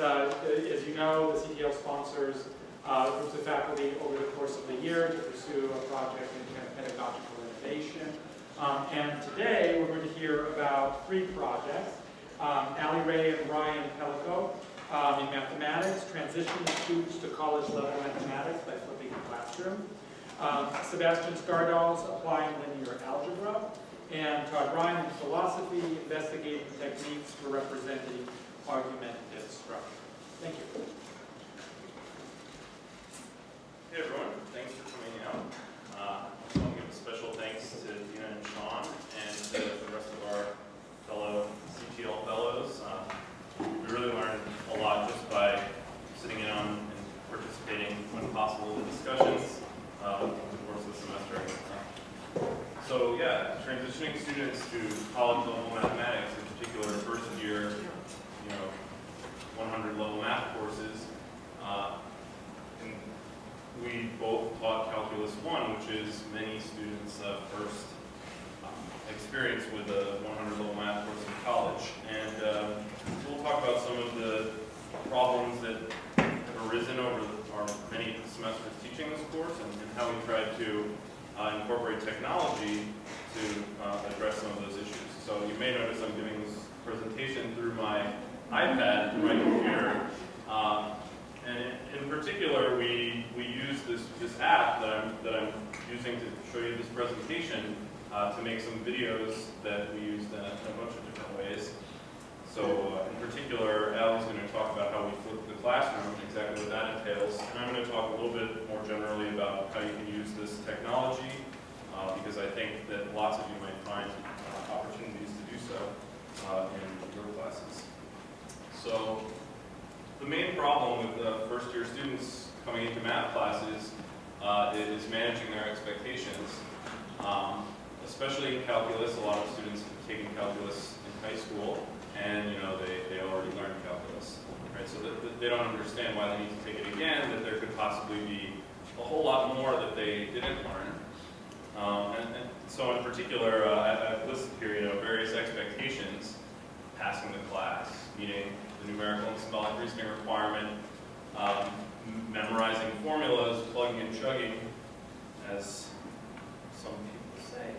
as you know, the CTL sponsors groups of faculty over the course of the year to pursue a project in pedagogical innovation. And today we're going to hear about 3 projects. Ali Ray and Ryan Pellico in mathematics, transitioning students to college level mathematics by flipping the classroom. Sebastian Skardal's applying linear algebra. And Todd Ryan in philosophy, investigating techniques for representing argumentative structure. Thank you. Hey everyone, thanks for coming out. I want to give a special thanks to Dina and Sean and to the rest of our fellow CTL Fellows. We really learned a lot just by sitting in on and participating when possible in discussions over the course of the semester. So yeah, transitioning students to college level mathematics, in particular first year, 100 level math courses. And we both taught Calculus 1, which is many students' first experience with a 100 level math course in college. And we'll talk about some of the problems that have arisen over our many semesters teaching this course and how we tried to incorporate technology to address some of those issues. So you may notice I'm giving this presentation through my iPad, through my computer. And in particular, we use this app that I'm using to show you this presentation to make some videos that we used in a bunch of different ways. So in particular, Al's going to talk about how we flip the classroom, exactly what that entails. And I'm going to talk a little bit more generally about how you can use this technology, because I think that lots of you might find opportunities to do so in your classes. So the main problem with first-year students coming into math classes is managing their expectations. Especially in calculus, a lot of students have taken calculus in high school, and they already learned calculus, right? So they don't understand why they need to take it again, that there could possibly be a whole lot more that they didn't learn. And so in particular, I've listed here various expectations: passing the class, meeting the numerical and symbolic reasoning requirement, memorizing formulas, plugging and chugging, as some people say.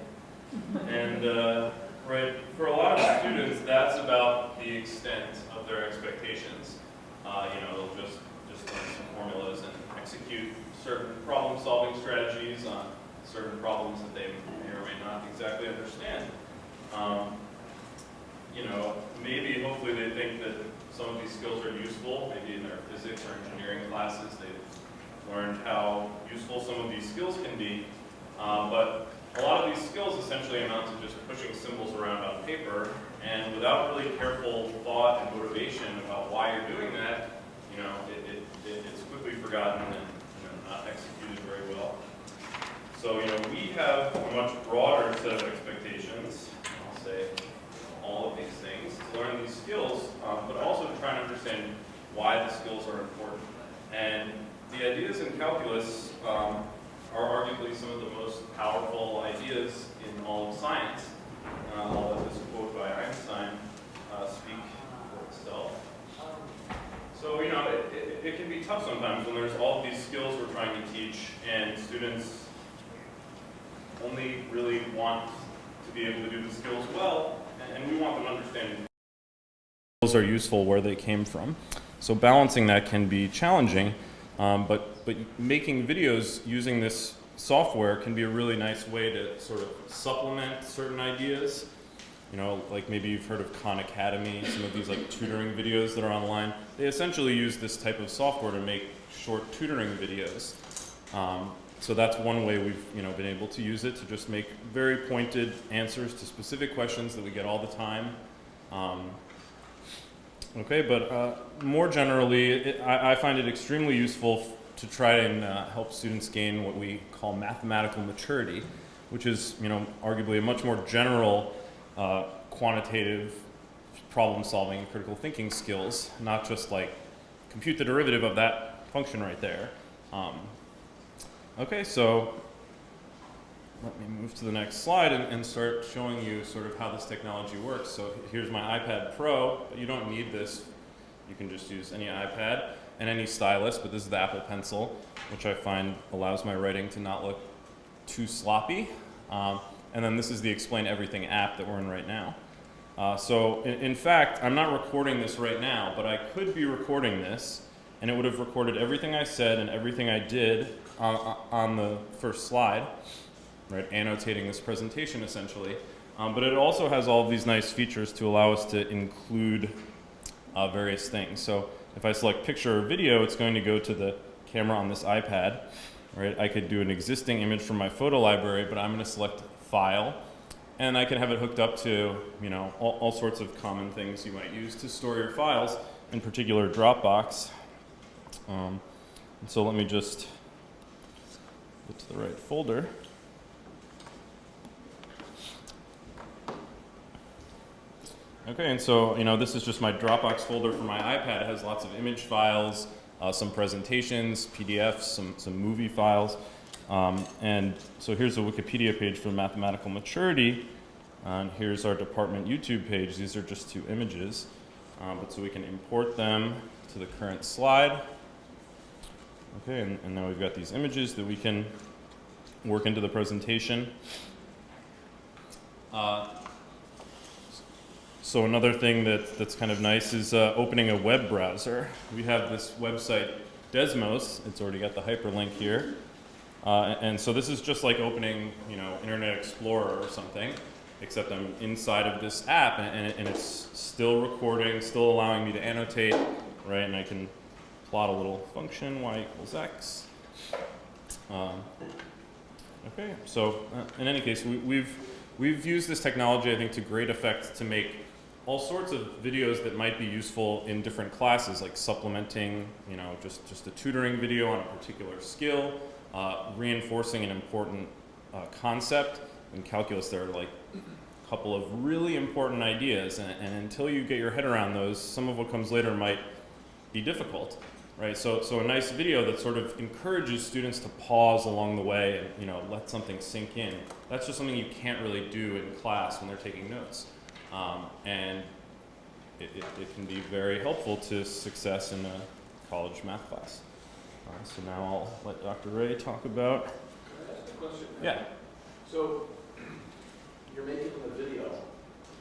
And right, for a lot of students, that's about the extent of their expectations. They'll just learn some formulas and execute certain problem-solving strategies on certain problems that they may or may not exactly understand. Maybe, hopefully, they think that some of these skills are useful. Maybe in their physics or engineering classes, they've learned how useful some of these skills can be. But a lot of these skills essentially amount to just pushing symbols around on paper, and without really careful thought and motivation about why you're doing that, it's quickly forgotten and not executed very well. So we have a much broader set of expectations. I'll say all of these things to learn these skills, but also to try and understand why the skills are important. And the ideas in calculus are arguably some of the most powerful ideas in all of science. I'll let this quote by Einstein speak for itself. So, it can be tough sometimes when there's all of these skills we're trying to teach and students only really want to be able to do the skills well, and we want them to understand skills are useful where they came from. So balancing that can be challenging. But making videos using this software can be a really nice way to sort of supplement certain ideas. Like maybe you've heard of Khan Academy, some of these like tutoring videos that are online. They essentially use this type of software to make short tutoring videos. So that's one way we've been able to use it to just make very pointed answers to specific questions that we get all the time. But more generally, I find it extremely useful to try and help students gain what we call mathematical maturity, which is, arguably a much more general quantitative problem-solving and critical thinking skills, not just like compute the derivative of that function right there. So let me move to the next slide and start showing you sort of how this technology works. So here's my iPad Pro, but you don't need this. You can just use any iPad and any stylus, but this is the Apple Pencil, which I find allows my writing to not look too sloppy. And then this is the Explain Everything app that we're in right now. So in fact, I'm not recording this right now, but I could be recording this, and it would have recorded everything I said and everything I did on the first slide, right, annotating this presentation essentially. But it also has all of these nice features to allow us to include various things. So if I select picture or video, it's going to go to the camera on this iPad, right? I could do an existing image from my photo library, but I'm going to select file, and I can have it hooked up to, you know, all sorts of common things you might use to store your files, in particular Dropbox. And so let me just get to the right folder. Okay, and so, you know, this is just my Dropbox folder for my iPad. It has lots of image files, some presentations, PDFs, some movie files. And so here's a Wikipedia page for mathematical maturity. And here's our department YouTube page. These are just 2 images. But so we can import them to the current slide. Okay, and now we've got these images that we can work into the presentation. So another thing that's kind of nice is opening a web browser. We have this website, Desmos. It's already got the hyperlink here. And so this is just like opening, you know, Internet Explorer or something, except I'm inside of this app, and it's still recording, still allowing me to annotate, right? And I can plot a little function, y equals x. Okay, so in any case, we've used this technology, I think, to great effect to make all sorts of videos that might be useful in different classes, like supplementing, you know, just a tutoring video on a particular skill, reinforcing an important concept. In calculus, there are like a couple of really important ideas, and until you get your head around those, some of what comes later might be difficult, right? So a nice video that sort of encourages students to pause along the way and, you know, let something sink in. That's just something you can't really do in class when they're taking notes. And it can be very helpful to success in a college math class. So now I'll let Dr. Ray talk about. Can I ask a question? Yeah. So you're making a video.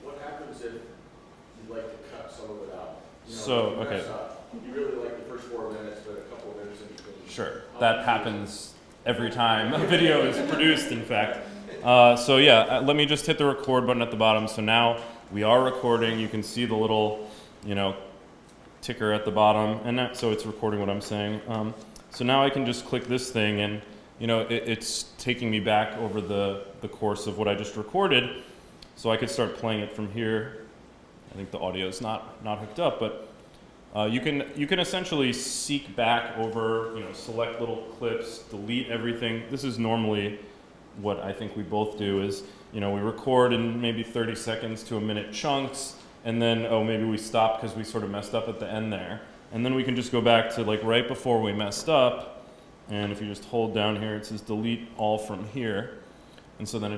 What happens if you'd like to cut some of it out? You know, So, if you okay. mess up, you really like the first 4 minutes, but a couple of minutes in between. Sure, that happens every time a video is produced, in fact. So yeah, let me just hit the record button at the bottom. So now we are recording. You can see the little, you know, ticker at the bottom, and so it's recording what I'm saying. So now I can just click this thing, and you know, it's taking me back over the course of what I just recorded. So I could start playing it from here. I think the audio is not hooked up, but you can essentially seek back over, you know, select little clips, delete everything. This is normally what I think we both do is, you know, we record in maybe 30 seconds to a minute chunks, and then, oh, maybe we stop because we sort of messed up at the end there. And then we can just go back to like right before we messed up, and if you just hold down here, it says delete all from here. And so then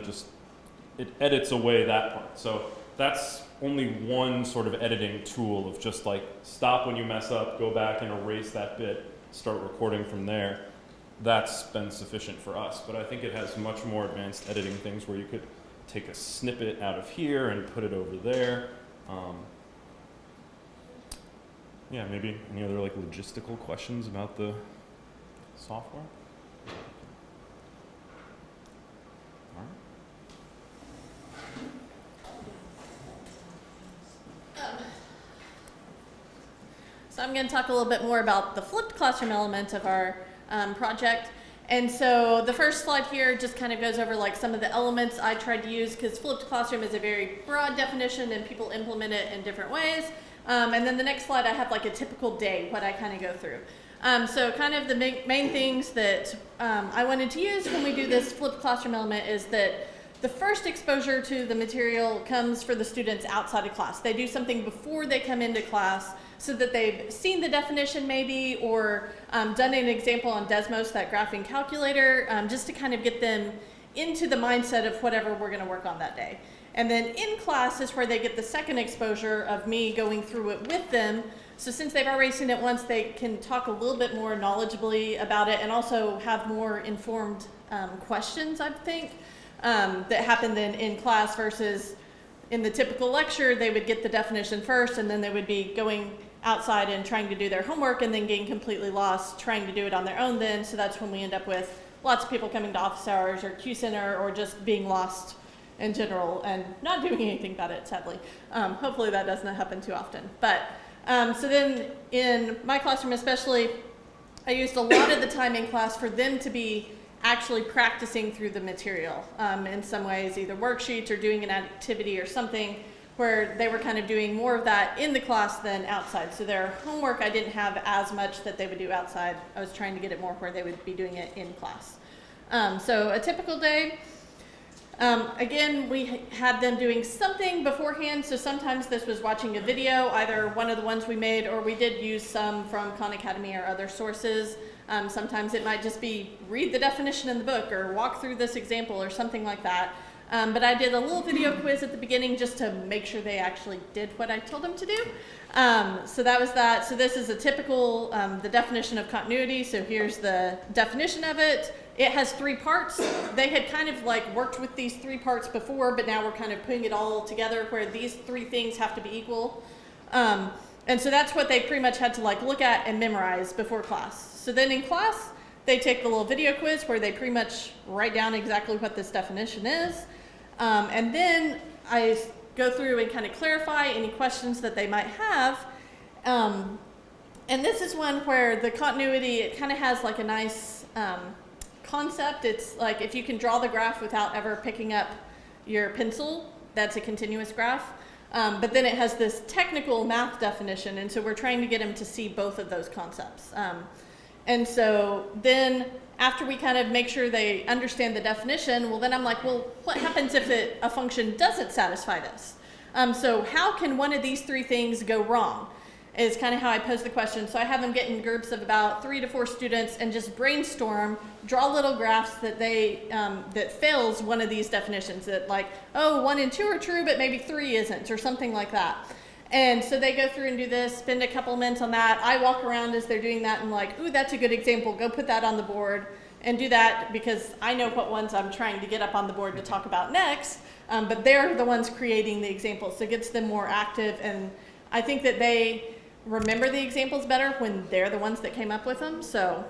it edits away that part. So that's only one sort of editing tool of just like stop when you mess up, go back and erase that bit, start recording from there. That's been sufficient for us, but I think it has much more advanced editing things where you could take a snippet out of here and put it over there. Yeah, maybe any other like logistical questions about the software? All right. So I'm going to talk a little bit more about the flipped classroom element of our project. And so the first slide here just kind of goes over like some of the elements I tried to use, because flipped classroom is a very broad definition and people implement it in different ways. And then the next slide I have like a typical day, what I kind of go through. So kind of the main things that I wanted to use when we do this flipped classroom element is that the first exposure to the material comes for the students outside of class. They do something before they come into class so that they've seen the definition maybe, or done an example on Desmos, that graphing calculator, just to kind of get them into the mindset of whatever we're gonna work on that day. And then in class is where they get the second exposure of me going through it with them, So since they've already seen it once, they can talk a little bit more knowledgeably about it and also have more informed questions, I think, that happen then in class versus in the typical lecture. They would get the definition first and then they would be going outside and trying to do their homework and then getting completely lost trying to do it on their own then. So that's when we end up with lots of people coming to office hours or Q Center or just being lost in general and not doing anything about it, sadly. Hopefully that doesn't happen too often. But so then in my classroom especially, I used a lot of the time in class for them to be actually practicing through the material in some ways, either worksheets or doing an activity or something where they were kind of doing more of that in the class than outside. So their homework I didn't have as much that they would do outside. I was trying to get it more where they would be doing it in class. So a typical day, again, we had them doing something beforehand. So sometimes this was watching a video, either one of the ones we made, or we did use some from Khan Academy or other sources. Sometimes it might just be read the definition in the book or walk through this example or something like that. But I did a little video quiz at the beginning just to make sure they actually did what I told them to do. So that was that. So this is a typical, the definition of continuity. So here's the definition of it. It has 3 parts. They had kind of like worked with these 3 parts before, but now we're kind of putting it all together where these 3 things have to be equal. And so that's what they pretty much had to like look at and memorize before class. So then in class, they take the little video quiz where they pretty much write down exactly what this definition is. And then I go through and kind of clarify any questions that they might have. And this is one where the continuity, it kind of has like a nice concept. It's like if you can draw the graph without ever picking up your pencil, that's a continuous graph. But then it has this technical math definition, and so we're trying to get them to see both of those concepts. And so then after we kind of make sure they understand the definition, well then I'm like, well, what happens if a function doesn't satisfy this? So how can one of these 3 things go wrong? Is kind of how I pose the question. So I have them get in groups of about 3 to 4 students and just brainstorm, draw little graphs that that fails one of these definitions, that like, oh, 1 and 2 are true, but maybe 3 isn't, or something like that. And so they go through and do this, spend a couple minutes on that. I walk around as they're doing that and like, ooh, that's a good example. Go put that on the board and do that because I know what ones I'm trying to get up on the board to talk about next. But they're the ones creating the examples. So it gets them more active. And I think that they remember the examples better when they're the ones that came up with them. So,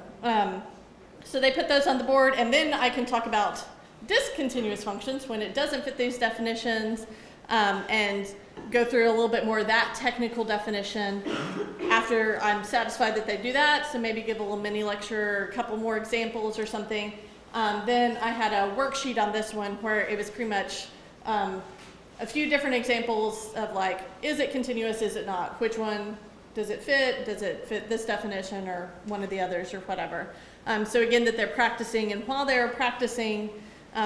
so they put those on the board, and then I can talk about discontinuous functions when it doesn't fit these definitions, and go through a little bit more of that technical definition after I'm satisfied that they do that. So maybe give a little mini lecture, a couple more examples or something. Then I had a worksheet on this one where it was pretty much a few different examples of like, is it continuous, is it not? Which one does it fit? Does it fit this definition or one of the others or whatever? So again, that they're practicing, and while they're practicing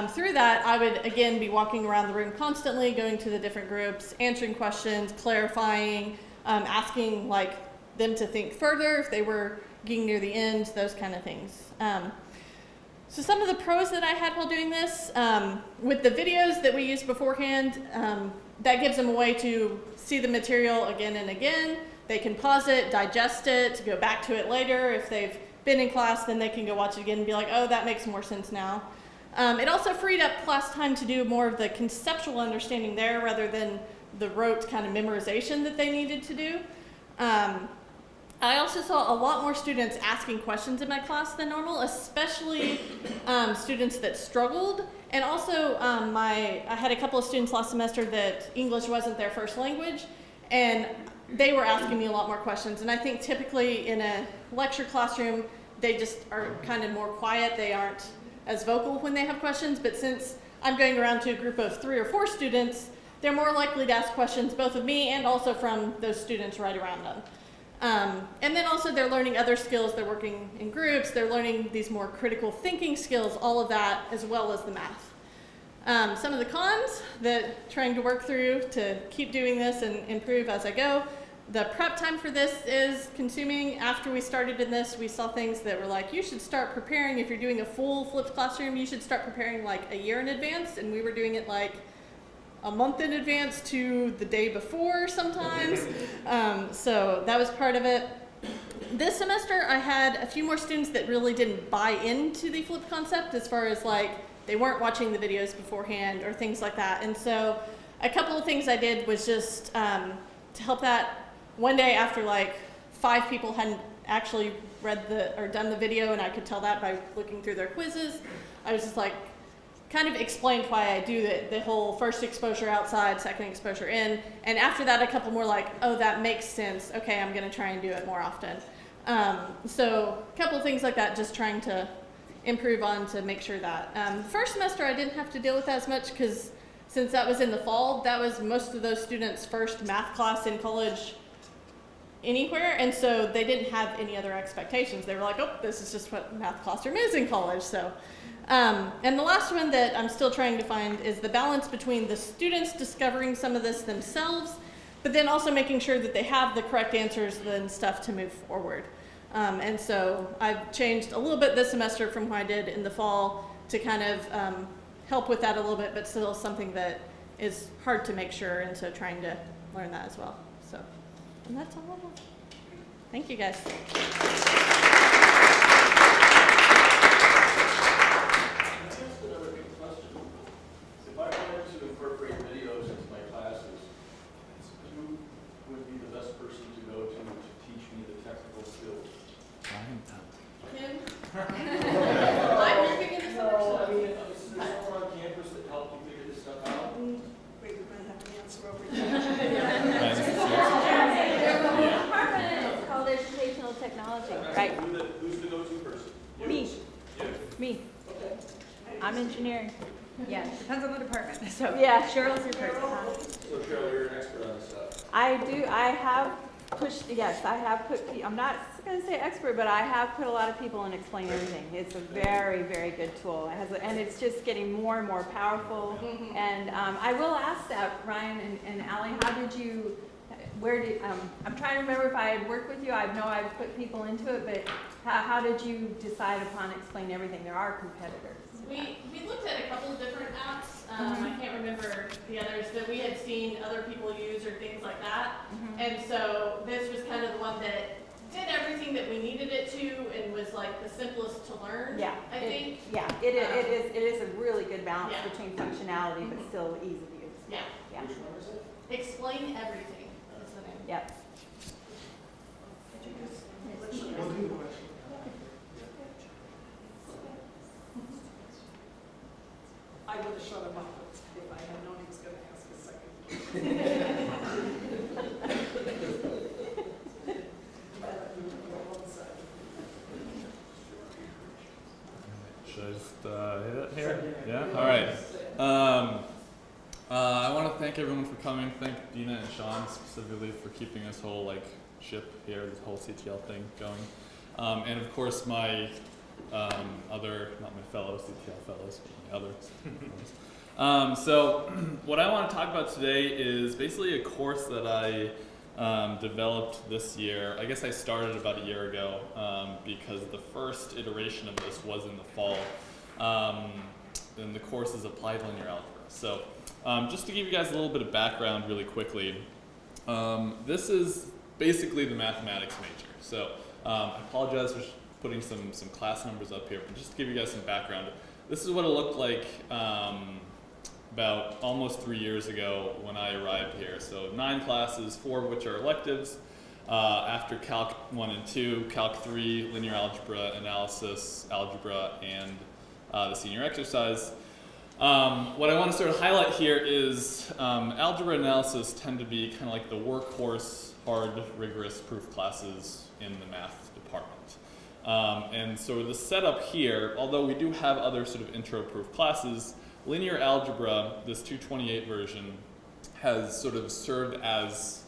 through that, I would again be walking around the room constantly, going to the different groups, answering questions, clarifying, asking like them to think further if they were getting near the end, those kind of things. So some of the pros that I had while doing this, with the videos that we used beforehand, that gives them a way to see the material again and again. They can pause it, digest it, go back to it later. If they've been in class, then they can go watch it again and be like, oh, that makes more sense now. It also freed up class time to do more of the conceptual understanding there rather than the rote kind of memorization that they needed to do. I also saw a lot more students asking questions in my class than normal, especially students that struggled. And also, I had a couple of students last semester that English wasn't their first language, and they were asking me a lot more questions. And I think typically in a lecture classroom, they just are kind of more quiet. They aren't as vocal when they have questions. But since I'm going around to a group of 3 or 4 students, they're more likely to ask questions both of me and also from those students right around them. And then also they're learning other skills. They're working in groups. They're learning these more critical thinking skills, all of that, as well as the math. Some of the cons that trying to work through to keep doing this and improve as I go. The prep time for this is consuming. After we started in this, we saw things that were like, you should start preparing. If you're doing a full flipped classroom, you should start preparing like a year in advance. And we were doing it like a month in advance to the day before sometimes. So that was part of it. This semester I had a few more students that really didn't buy into the flipped concept, as far as like they weren't watching the videos beforehand or things like that. And so a couple of things I did was just to help that. One day after like 5 people hadn't actually read or done the video, and I could tell that by looking through their quizzes, I was just like, kind of explained why I do the whole first exposure outside, second exposure in, and after that a couple more like, oh, that makes sense, okay, I'm gonna try and do it more often. So a couple of things like that, just trying to improve on to make sure that. First semester I didn't have to deal with that as much, because since that was in the fall, that was most of those students' first math class in college anywhere, and so they didn't have any other expectations. They were like, oh, this is just what math classroom is in college. So. And the last one that I'm still trying to find is the balance between the students discovering some of this themselves, but then also making sure that they have the correct answers and stuff to move forward. And so I've changed a little bit this semester from what I did in the fall to kind of help with that a little bit, but still something that is hard to make sure, and so trying to learn that as well. So, and that's all I have. Thank you guys. If I wanted to incorporate videos into my classes, who would be the best person to go to teach me the technical skills? Kim? I'm moving into summer, No, I so. mean, is there someone on campus that helped you figure this stuff out? Wait, we're gonna have to answer over here. Department, it's called educational technology, right? Who's the go-to person? Me, You? me. Okay. I'm engineering. Yeah, depends on the department. So, yeah, Cheryl's your person, huh? So Cheryl, you're an expert on this stuff. I have pushed, yes, I have put, I'm not gonna say expert, but I have put a lot of people in Explain Everything. It's a very, very good tool. And it's just getting more and more powerful. And I will ask that, Ryan and Allie, how did you, I'm trying to remember if I had worked with you. I know I've put people into it, but how did you decide upon Explain Everything? There are competitors. We looked at a couple of different apps. I can't remember the others that we had seen other people use or things like that. And so this was kind of the one that did everything that we needed it to and was like the simplest to learn. Yeah, I think. Yeah, it is a really good balance Yeah. between functionality but still ease of use. Yeah. Yeah. Which one is it? Explain Everything. That's the name. Yep. I would have shut him up if I had known he was gonna ask a second. Should I just hit it here? Yeah? All right. I want to thank everyone for coming. Thank Dina and Sean specifically for keeping this whole ship here, this whole CTL thing going. And of course my other, not my fellow CTL fellows, but my others. So what I want to talk about today is basically a course that I developed this year. I guess I started about a year ago because the first iteration of this was in the fall. And the course is Applied Linear Algebra. So just to give you guys a little bit of background really quickly, this is basically the mathematics major. So I apologize for putting some class numbers up here, but just to give you guys some background. This is what it looked like about almost 3 years ago when I arrived here. So 9 classes, 4 of which are electives. After Calc 1 and 2, Calc 3, Linear Algebra, Analysis, Algebra, and the senior exercise. What I want to sort of highlight here is algebra analysis tend to be kind of like the workhorse, hard, rigorous proof classes in the math department. And so the setup here, although we do have other sort of intro proof classes, linear algebra, this 228 version, has sort of served as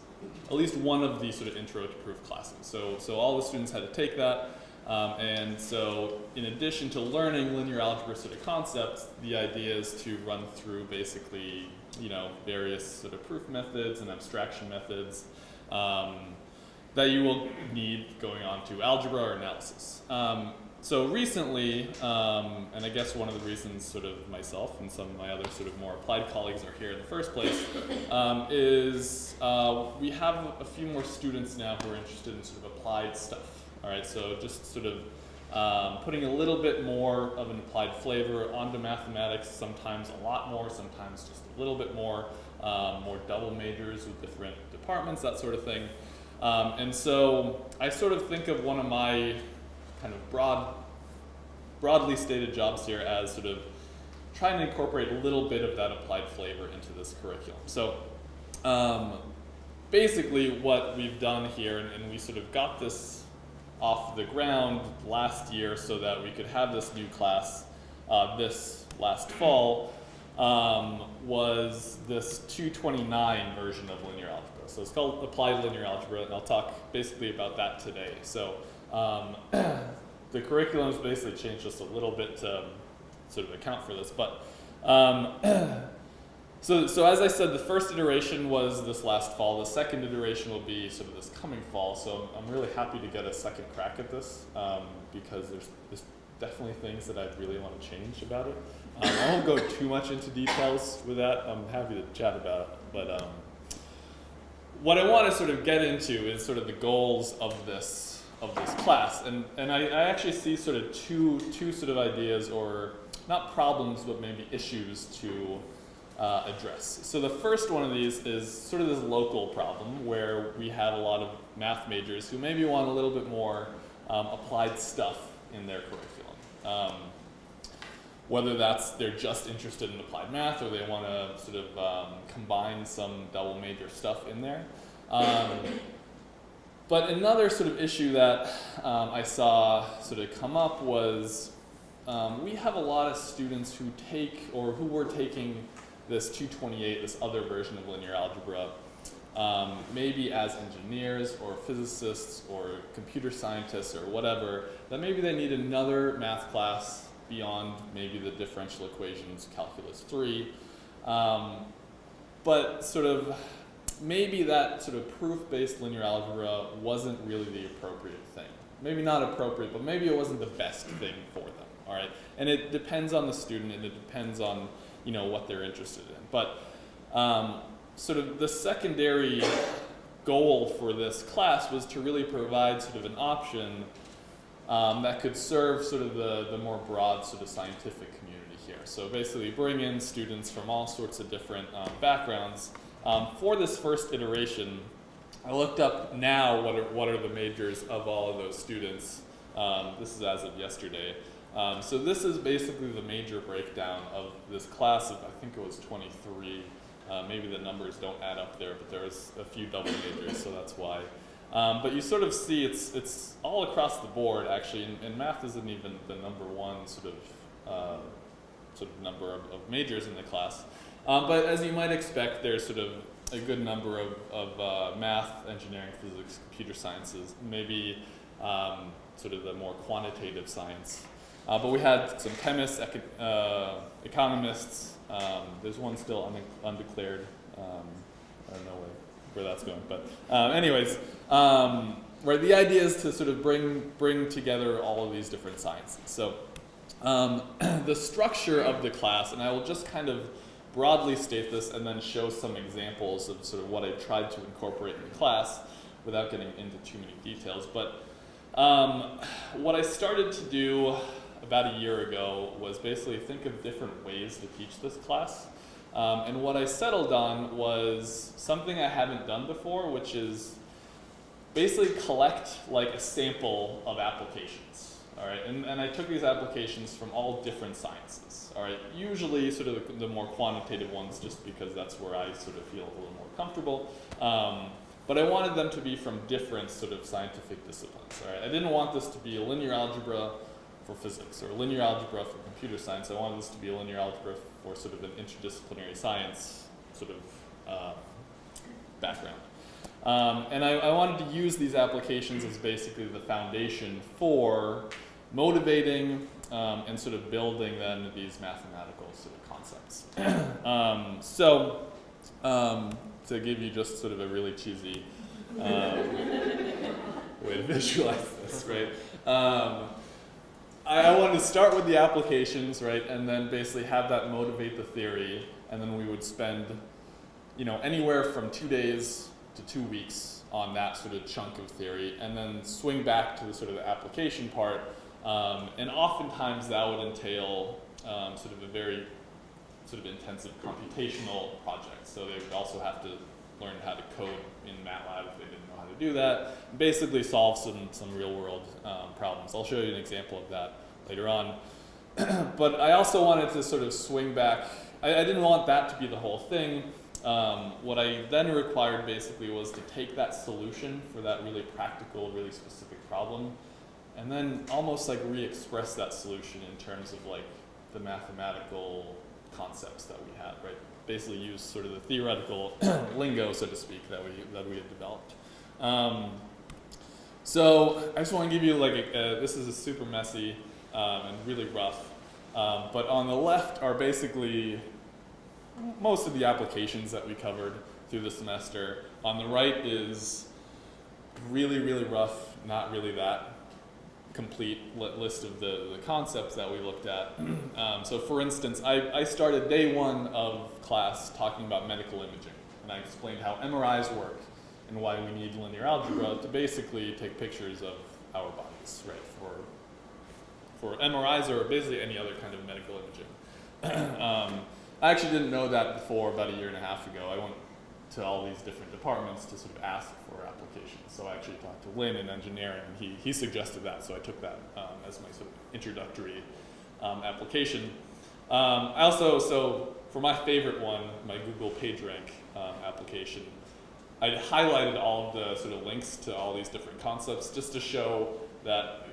at least one of the sort of intro to proof classes. So all the students had to take that. And so in addition to learning linear algebra sort of concepts, the idea is to run through basically, various sort of proof methods and abstraction methods. that you will need going on to algebra or analysis. So recently, and I guess one of the reasons sort of myself and some of my other sort of more applied colleagues are here in the first place is we have a few more students now who are interested in sort of applied stuff. All right, so just sort of putting a little bit more of an applied flavor onto mathematics, sometimes a lot more, sometimes just a little bit more double majors with different departments, that sort of thing. And so I sort of think of one of my kind of broadly stated jobs here as sort of trying to incorporate a little bit of that applied flavor into this curriculum. So basically what we've done here, and we sort of got this off the ground last year so that we could have this new class this last fall, was this 229 version of linear algebra. So it's called Applied Linear Algebra, and I'll talk basically about that today. So the curriculum has basically changed just a little bit to sort of account for this. But so as I said, the first iteration was this last fall. The second iteration will be sort of this coming fall. So I'm really happy to get a second crack at this because there's definitely things that I'd really want to change about it. I won't go too much into details with that. I'm happy to chat about it. But what I want to sort of get into is sort of the goals of this class, and I actually see sort of two sort of ideas, or not problems, but maybe issues to address. So the first one of these is sort of this local problem where we have a lot of math majors who maybe want a little bit more applied stuff in their curriculum. Whether that's they're just interested in applied math or they want to sort of combine some double major stuff in there. But another sort of issue that I saw sort of come up was we have a lot of students who take, or who were taking this 228, this other version of linear algebra, maybe as engineers or physicists or computer scientists or whatever, that maybe they need another math class beyond maybe the differential equations, calculus 3. But sort of maybe that sort of proof-based linear algebra wasn't really the appropriate thing. Maybe not appropriate, but maybe it wasn't the best thing for them, all right? And it depends on the student, and it depends on, you know, what they're interested in. But sort of the secondary goal for this class was to really provide sort of an option that could serve sort of the more broad sort of scientific community here. So basically bring in students from all sorts of different backgrounds. For this first iteration, I looked up now what are the majors of all of those students. This is as of yesterday. So this is basically the major breakdown of this class of, I think it was 23. Maybe the numbers don't add up there, but there's a few double majors, so that's why. But you sort of see it's all across the board, actually, and math isn't even the number one sort of number of majors in the class. But as you might expect, there's sort of a good number of math, engineering, physics, computer sciences, maybe sort of the more quantitative science. But we had some chemists, economists. There's one still undeclared. I don't know where that's going, but anyways, where the idea is to sort of bring together all of these different sciences. So the structure of the class, and I will just kind of broadly state this and then show some examples of sort of what I tried to incorporate in the class without getting into too many details. But what I started to do about a year ago was basically think of different ways to teach this class. And what I settled on was something I haven't done before, which is basically collect like a sample of applications. All right, and I took these applications from all different sciences. All right, usually sort of the more quantitative ones, just because that's where I sort of feel a little more comfortable. But I wanted them to be from different sort of scientific disciplines. All right, I didn't want this to be a linear algebra for physics or linear algebra for computer science. I wanted this to be a linear algebra for sort of an interdisciplinary science sort of background. And I wanted to use these applications as basically the foundation for motivating and sort of building then these mathematical sort of concepts. So to give you just sort of a really cheesy Way to visualize this, right? I wanted to start with the applications, right, and then basically have that motivate the theory, and then we would spend, anywhere from 2 days to 2 weeks on that sort of chunk of theory, and then swing back to the sort of the application part, and oftentimes that would entail sort of a very sort of intensive computational project. So they would also have to learn how to code in MATLAB if they didn't know how to do that. Basically solve some real world problems. I'll show you an example of that later on. But I also wanted to sort of swing back. I didn't want that to be the whole thing. What I then required basically was to take that solution for that really practical, really specific problem, and then almost like re-express that solution in terms of like the mathematical concepts that we had, right? Basically use sort of the theoretical lingo, so to speak, that we had developed. So I just want to give you like this is a super messy and really rough, but on the left are basically most of the applications that we covered through the semester. On the right is really, really rough, not really that complete list of the concepts that we looked at. So for instance, I started day one of class talking about medical imaging, and I explained how MRIs work and why we need linear algebra to basically take pictures of our bodies, right, for MRIs or basically any other kind of medical imaging. I actually didn't know that before about 1.5 years ago. I went to all these different departments to sort of ask for applications. So I actually talked to Lynn in engineering, and he suggested that, so I took that as my sort of introductory application. I also, so for my favorite one, my Google PageRank application, I highlighted all of the sort of links to all these different concepts just to show that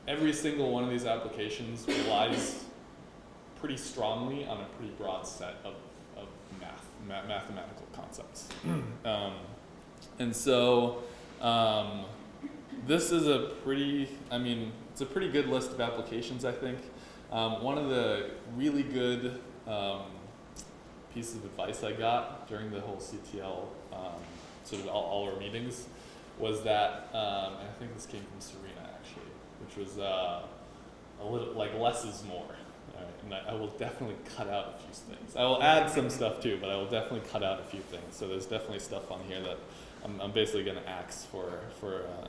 every single one of these applications relies pretty strongly on a pretty broad set of mathematical concepts. And so this is a pretty, it's a pretty good list of applications, I think. One of the really good pieces of advice I got during the whole CTL, sort of all our meetings, was that, and I think this came from Serena actually, which was a little like less is more. And I will definitely cut out a few things. I will add some stuff too, but I will definitely cut out a few things. So there's definitely stuff on here that I'm basically going to axe for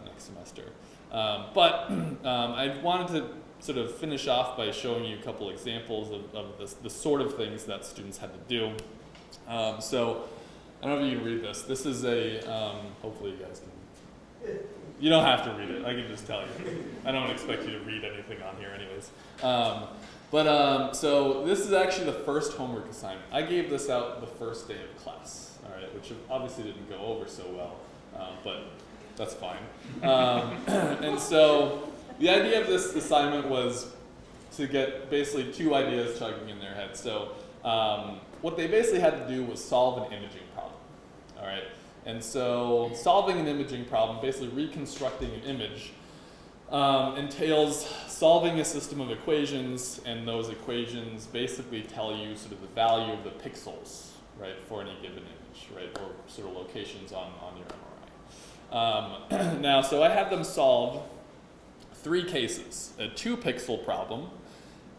next semester. But I wanted to sort of finish off by showing you a couple examples of the sort of things that students had to do. So I don't know if you can read this. This is a, hopefully you guys can. You don't have to read it. I can just tell you. I don't expect you to read anything on here anyways. So this is actually the first homework assignment. I gave this out the first day of class, all right, which obviously didn't go over so well, but that's fine. And so the idea of this assignment was to get basically two ideas chugging in their head. So what they basically had to do was solve an imaging problem, all right? And so solving an imaging problem, basically reconstructing an image, entails solving a system of equations, and those equations basically tell you sort of the value of the pixels, right, for any given image, right, or sort of locations on your MRI. Now, so I had them solve 3 cases: a 2-pixel problem,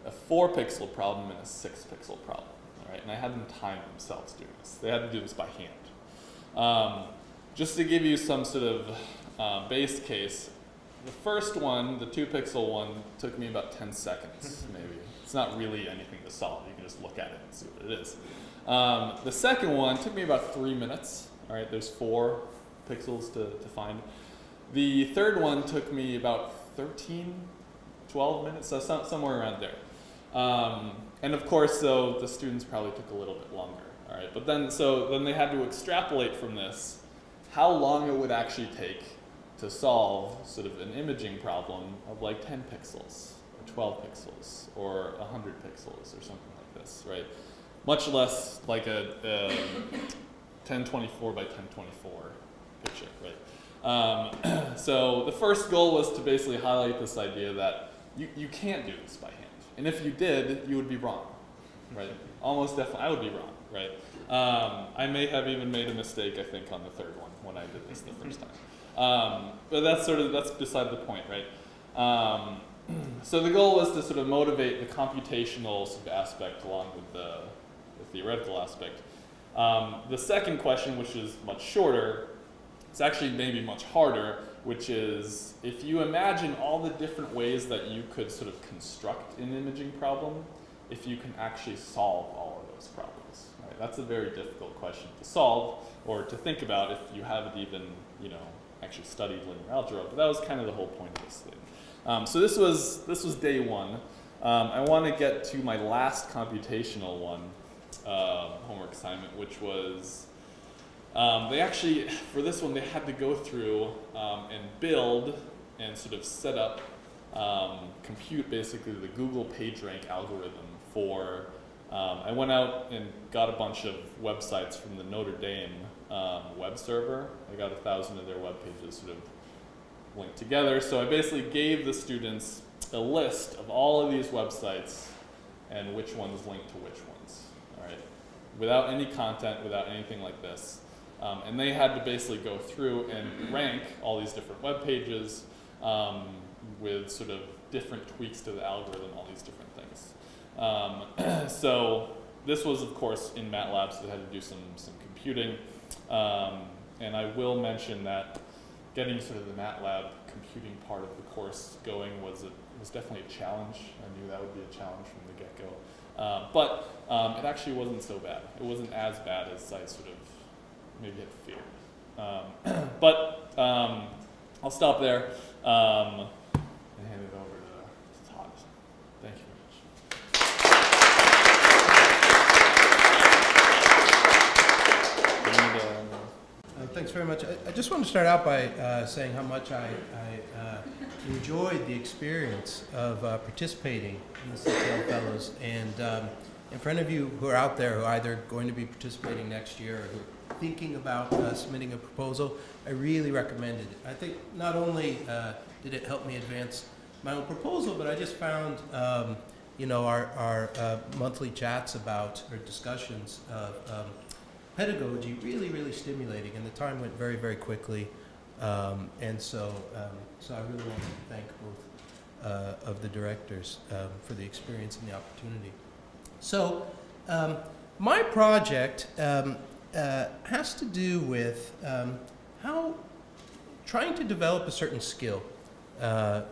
a 4-pixel problem, and a 6-pixel problem. All right, and I had them time themselves doing this. They had to do this by hand. Just to give you some sort of base case. The first one, the 2-pixel one, took me about 10 seconds, maybe. It's not really anything to solve. You can just look at it and see what it is. The second one took me about 3 minutes. All right, there's 4 pixels to find. The third one took me about 13, 12 minutes, so somewhere around there. And of course, so the students probably took a little bit longer. All right, but then they had to extrapolate from this how long it would actually take to solve sort of an imaging problem of like 10 pixels, or 12 pixels, or 100 pixels, or something like this, right? Much less like a 1024 by 1024 picture, right? So the first goal was to basically highlight this idea that you can't do this by hand. And if you did, you would be wrong. right? Almost definitely, I would be wrong, right? I may have even made a mistake, I think, on the third one when I did this the first time. But that's beside the point, right? So the goal was to sort of motivate the computational sort of aspect along with the theoretical aspect. The second question, which is much shorter, it's actually maybe much harder, which is if you imagine all the different ways that you could sort of construct an imaging problem, if you can actually solve all of those problems, right? That's a very difficult question to solve or to think about if you haven't even, actually studied linear algebra, but that was kind of the whole point of this thing. So this was day one. I want to get to my last computational one, homework assignment, which was they actually, for this one, they had to go through and build and sort of set up, compute basically the Google PageRank algorithm for, I went out and got a bunch of websites from the Notre Dame web server. I got 1,000 of their web pages sort of linked together. So I basically gave the students a list of all of these websites and which ones linked to which ones, all right? Without any content, without anything like this. And they had to basically go through and rank all these different web pages with sort of different tweaks to the algorithm, all these different things. So this was, of course, in MATLAB, so they had to do some computing. And I will mention that getting sort of the MATLAB computing part of the course going was definitely a challenge. I knew that would be a challenge from the get-go. But it actually wasn't so bad. It wasn't as bad as I sort of maybe had feared. But I'll stop there and hand it over to Todd. Thank you very much. Thanks very much. I just want to start out by saying how much I enjoyed the experience of participating in the CTL Fellows. And for any of you who are out there who are either going to be participating next year or who are thinking about submitting a proposal, I really recommend it. I think not only did it help me advance my own proposal, but I just found our monthly chats about, or discussions of pedagogy really stimulating, and the time went very quickly, and so I really want to thank both of the directors for the experience and the opportunity. So my project has to do with how trying to develop a certain skill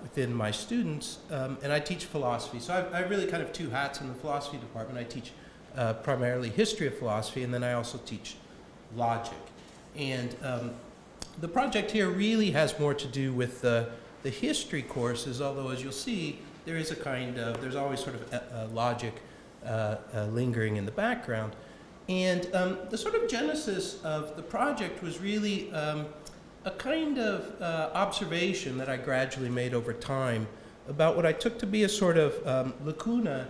within my students, and I teach philosophy, so I really kind of two hats in the philosophy department. I teach primarily history of philosophy, and then I also teach logic. And the project here really has more to do with the history courses, although as you'll see, there is a kind of, there's always sort of logic lingering in the background. And the sort of genesis of the project was really a kind of observation that I gradually made over time about what I took to be a sort of lacuna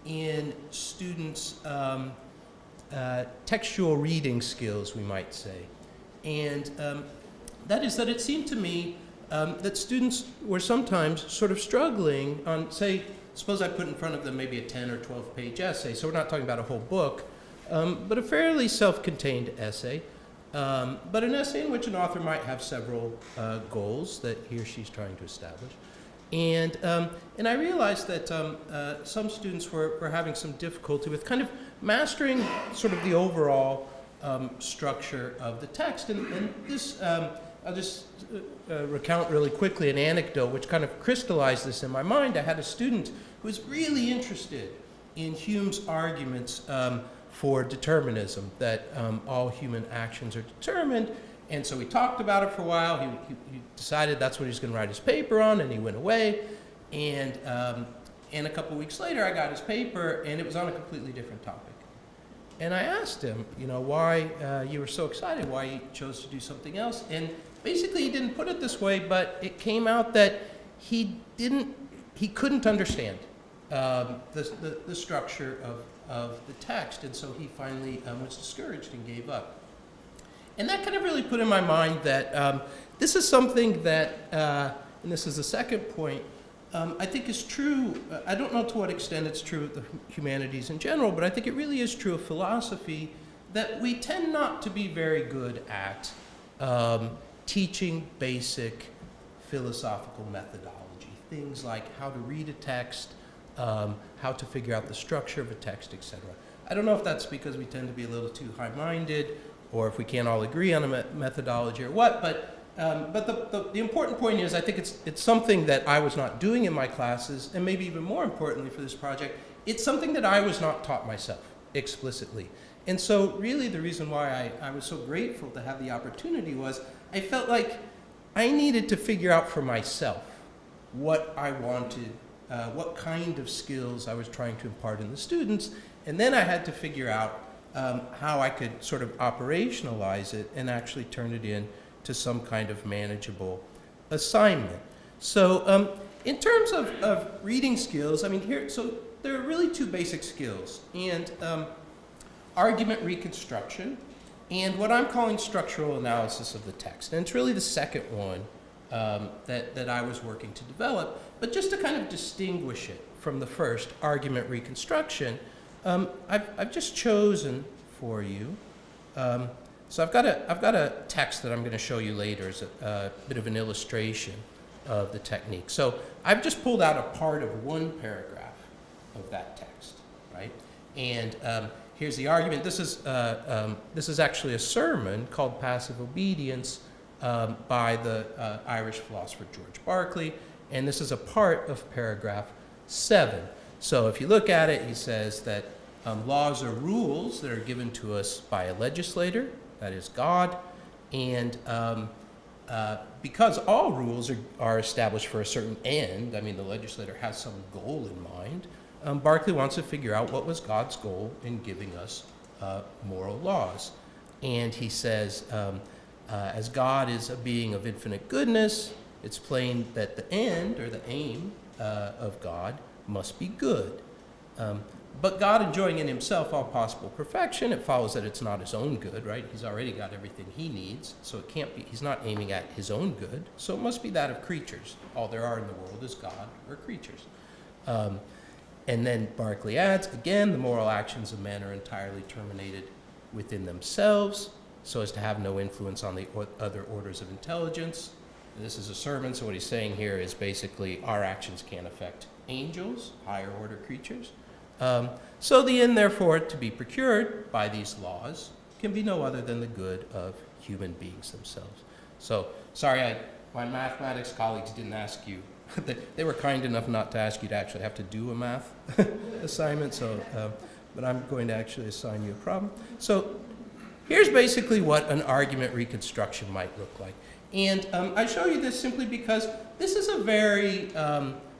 in students' textual reading skills, we might say. And that is that it seemed to me that students were sometimes sort of struggling on, say, suppose I put in front of them maybe a 10 or 12 page essay, so we're not talking about a whole book, but a fairly self-contained essay, but an essay in which an author might have several goals that he or she's trying to establish. And I realized that some students were having some difficulty with kind of mastering sort of the overall structure of the text. And this, I'll just recount really quickly an anecdote which kind of crystallized this in my mind. I had a student who was really interested in Hume's arguments for determinism, that all human actions are determined. And so we talked about it for a while. He decided that's what he was going to write his paper on, and he went away. And a couple weeks later, I got his paper, and it was on a completely different topic. And I asked him, why you were so excited, why you chose to do something else. And basically, he didn't put it this way, but it came out that he couldn't understand the structure of the text, and so he finally was discouraged and gave up. And that kind of really put in my mind that this is something that, and this is the second point, I think is true. I don't know to what extent it's true of the humanities in general, but I think it really is true of philosophy that we tend not to be very good at teaching basic philosophical methodology. Things like how to read a text, how to figure out the structure of a text, etc. I don't know if that's because we tend to be a little too high-minded, or if we can't all agree on a methodology or what, but the important point is I think it's something that I was not doing in my classes, and maybe even more importantly for this project, it's something that I was not taught myself explicitly. And so really the reason why I was so grateful to have the opportunity was I felt like I needed to figure out for myself what I wanted, what kind of skills I was trying to impart in the students, and then I had to figure out how I could sort of operationalize it and actually turn it in to some kind of manageable assignment. So in terms of reading skills, I mean, so there are really two basic skills, and argument reconstruction and what I'm calling structural analysis of the text. And it's really the second one that I was working to develop, but just to kind of distinguish it from the first, argument reconstruction, I've just chosen for you. So I've got a text that I'm going to show you later as a bit of an illustration of the technique. So I've just pulled out a part of one paragraph of that text, right? And here's the argument. This is actually a sermon called Passive Obedience by the Irish philosopher George Berkeley, and this is a part of paragraph 7. So if you look at it, he says that laws are rules that are given to us by a legislator, that is God, and because all rules are established for a certain end, I mean the legislator has some goal in mind, Berkeley wants to figure out what was God's goal in giving us moral laws. And he says, as God is a being of infinite goodness, it's plain that the end or the aim of God must be good. But God enjoying in himself all possible perfection, it follows that it's not his own good, right? He's already got everything he needs, so it can't be, he's not aiming at his own good, so it must be that of creatures. All there are in the world is God or creatures. And then Berkeley adds, again, the moral actions of men are entirely terminated within themselves, so as to have no influence on the other orders of intelligence. This is a sermon, so what he's saying here is basically our actions can't affect angels, higher order creatures. So the end, therefore, to be procured by these laws can be no other than the good of human beings themselves. So, sorry, my mathematics colleagues didn't ask you. They were kind enough not to ask you to actually have to do a math assignment, so, but I'm going to actually assign you a problem. So here's basically what an argument reconstruction might look like. And I show you this simply because this is a very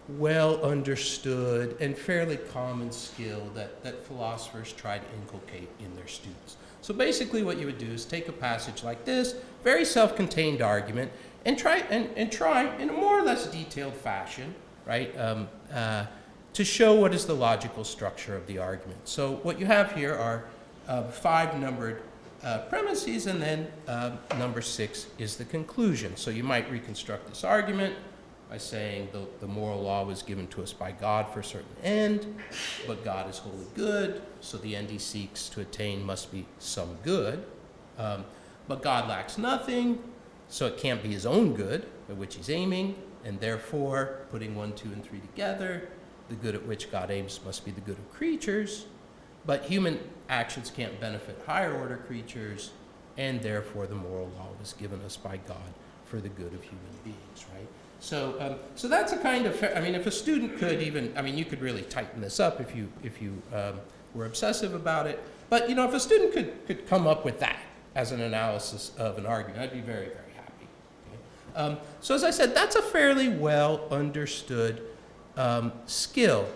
well understood and fairly common skill that philosophers try to inculcate in their students. So basically what you would do is take a passage like this, very self-contained argument, and try in a more or less detailed fashion, right, to show what is the logical structure of the argument. So what you have here are 5 numbered premises, and then number 6 is the conclusion. So you might reconstruct this argument by saying the moral law was given to us by God for a certain end, but God is wholly good, so the end he seeks to attain must be some good. But God lacks nothing, so it can't be his own good at which he's aiming, and therefore, putting 1, 2, and 3 together, the good at which God aims must be the good of creatures, but human actions can't benefit higher order creatures, and therefore the moral law was given us by God for the good of human beings, right? So, so that's a kind of, I mean, if a student could even, I mean, you could really tighten this up if you were obsessive about it, but you know, if a student could come up with that as an analysis of an argument, I'd be very, very happy. Okay? So as I said, that's a fairly well understood skill,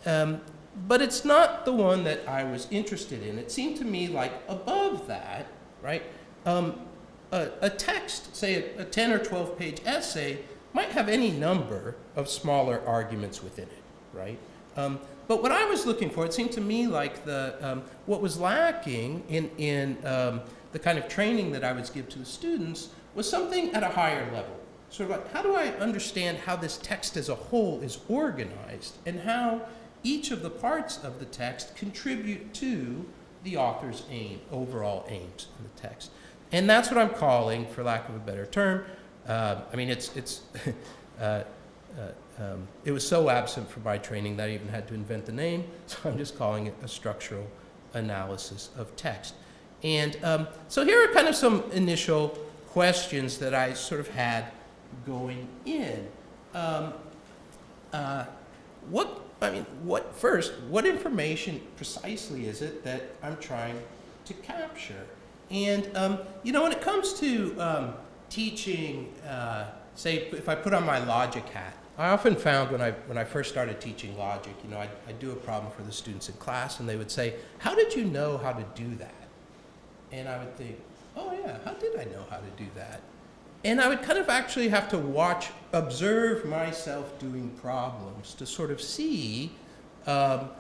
but it's not the one that I was interested in. It seemed to me like above that, right, a text, say a 10 or 12 page essay, might have any number of smaller arguments within it, right? But what I was looking for, it seemed to me like what was lacking in the kind of training that I would give to the students was something at a higher level. sort of like, how do I understand how this text as a whole is organized and how each of the parts of the text contribute to the author's overall aims in the text. And that's what I'm calling, for lack of a better term, it was so absent from my training that I even had to invent the name, so I'm just calling it a structural analysis of text. And so here are kind of some initial questions that I sort of had going in. What information precisely is it that I'm trying to capture? And, when it comes to teaching, say, if I put on my logic hat, I often found when I first started teaching logic, I'd do a problem for the students in class, and they would say, how did you know how to do that? And I would think, oh yeah, how did I know how to do that? And I would kind of actually have to observe myself doing problems to sort of see how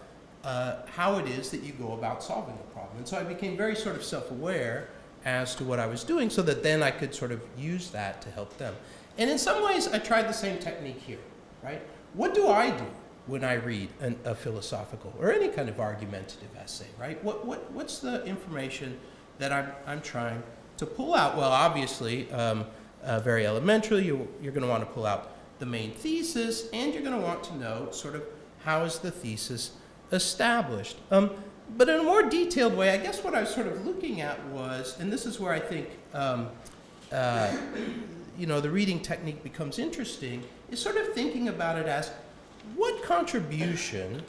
it is that you go about solving a problem. And so I became very sort of self-aware as to what I was doing so that then I could sort of use that to help them. And in some ways, I tried the same technique here, right? What do I do when I read a philosophical or any kind of argumentative essay, right? What's the information that I'm trying to pull out? Well, obviously, very elementarily, you're going to want to pull out the main thesis, and you're going to want to know sort of how is the thesis established. But in a more detailed way, I guess what I was sort of looking at was, and this is where I think the reading technique becomes interesting, is sort of thinking about it as what contribution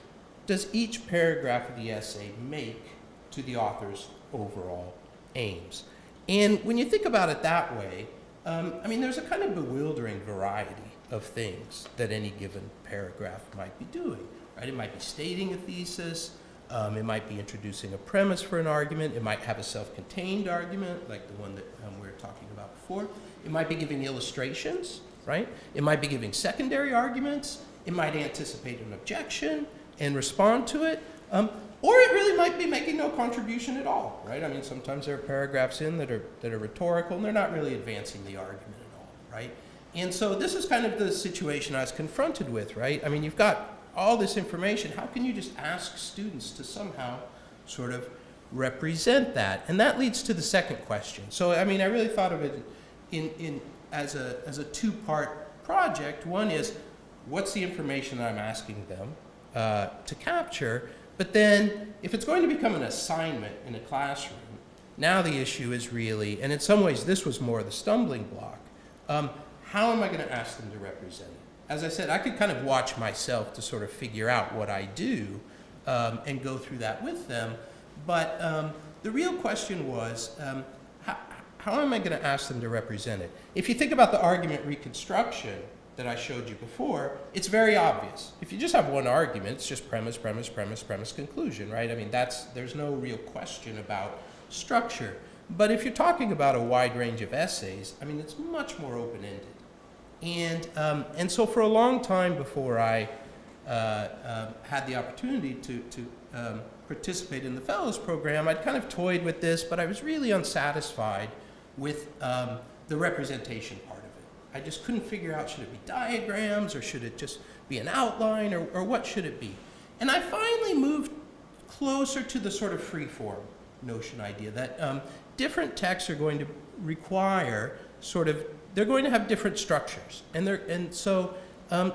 does each paragraph of the essay make to the author's overall aims? And when you think about it that way, there's a kind of bewildering variety of things that any given paragraph might be doing, right? It might be stating a thesis, it might be introducing a premise for an argument, it might have a self-contained argument, like the one that we were talking about before. It might be giving illustrations, right? It might be giving secondary arguments, it might anticipate an objection and respond to it, or it really might be making no contribution at all, right? Sometimes there are paragraphs in that are rhetorical and they're not really advancing the argument at all, right? And so this is kind of the situation I was confronted with, right? You've got all this information. How can you just ask students to somehow sort of represent that? And that leads to the second question. So, I really thought of it as a two-part project. One is, what's the information that I'm asking them to capture? But then, if it's going to become an assignment in a classroom, now the issue is really, and in some ways this was more the stumbling block, how am I going to ask them to represent it? As I said, I could kind of watch myself to sort of figure out what I do and go through that with them, but the real question was, how am I going to ask them to represent it? If you think about the argument reconstruction that I showed you before, it's very obvious. If you just have one argument, it's just premise, premise, premise, premise, conclusion, right? There's no real question about structure. But if you're talking about a wide range of essays, it's much more open-ended. And so for a long time before I had the opportunity to participate in the Fellows program, I'd kind of toyed with this, but I was really unsatisfied with the representation part of it. I just couldn't figure out, should it be diagrams, or should it just be an outline, or what should it be? And I finally moved closer to the sort of free-form notion idea that different texts are going to require they're going to have different structures. And so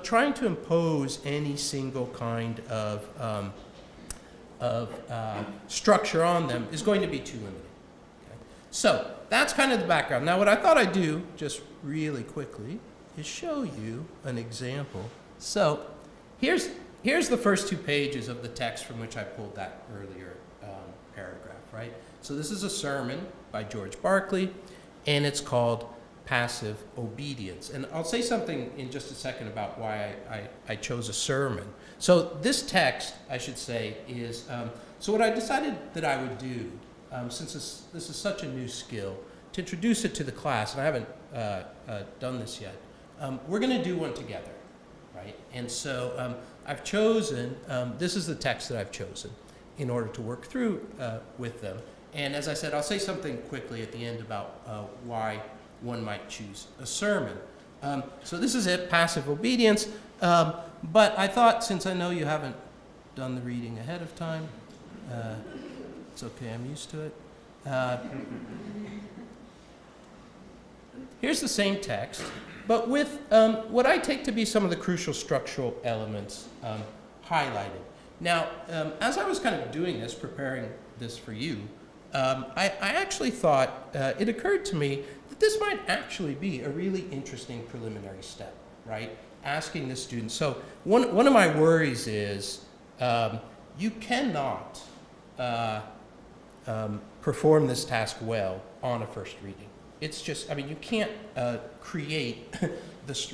trying to impose any single kind of structure on them is going to be too limited. Okay? So that's kind of the background. Now what I thought I'd do, just really quickly, is show you an example. So here's the first 2 pages of the text from which I pulled that earlier paragraph, right? So this is a sermon by George Barclay, and it's called Passive Obedience. And I'll say something in just a second about why I chose a sermon. So this text, I should say, is, so what I decided that I would do, since this is such a new skill, to introduce it to the class, and I haven't done this yet, we're going to do one together, right? And so I've chosen, this is the text that I've chosen in order to work through with them. And as I said, I'll say something quickly at the end about why one might choose a sermon. So this is it, passive obedience. But I thought, since I know you haven't done the reading ahead of time, it's okay, I'm used to it. Here's the same text, but with what I take to be some of the crucial structural elements highlighted. Now, as I was kind of doing this, preparing this for you, I actually thought, it occurred to me that this might actually be a really interesting preliminary step, right? Asking the students. So one of my worries is you cannot perform this task well on a first reading. It's just, I mean, you can't create,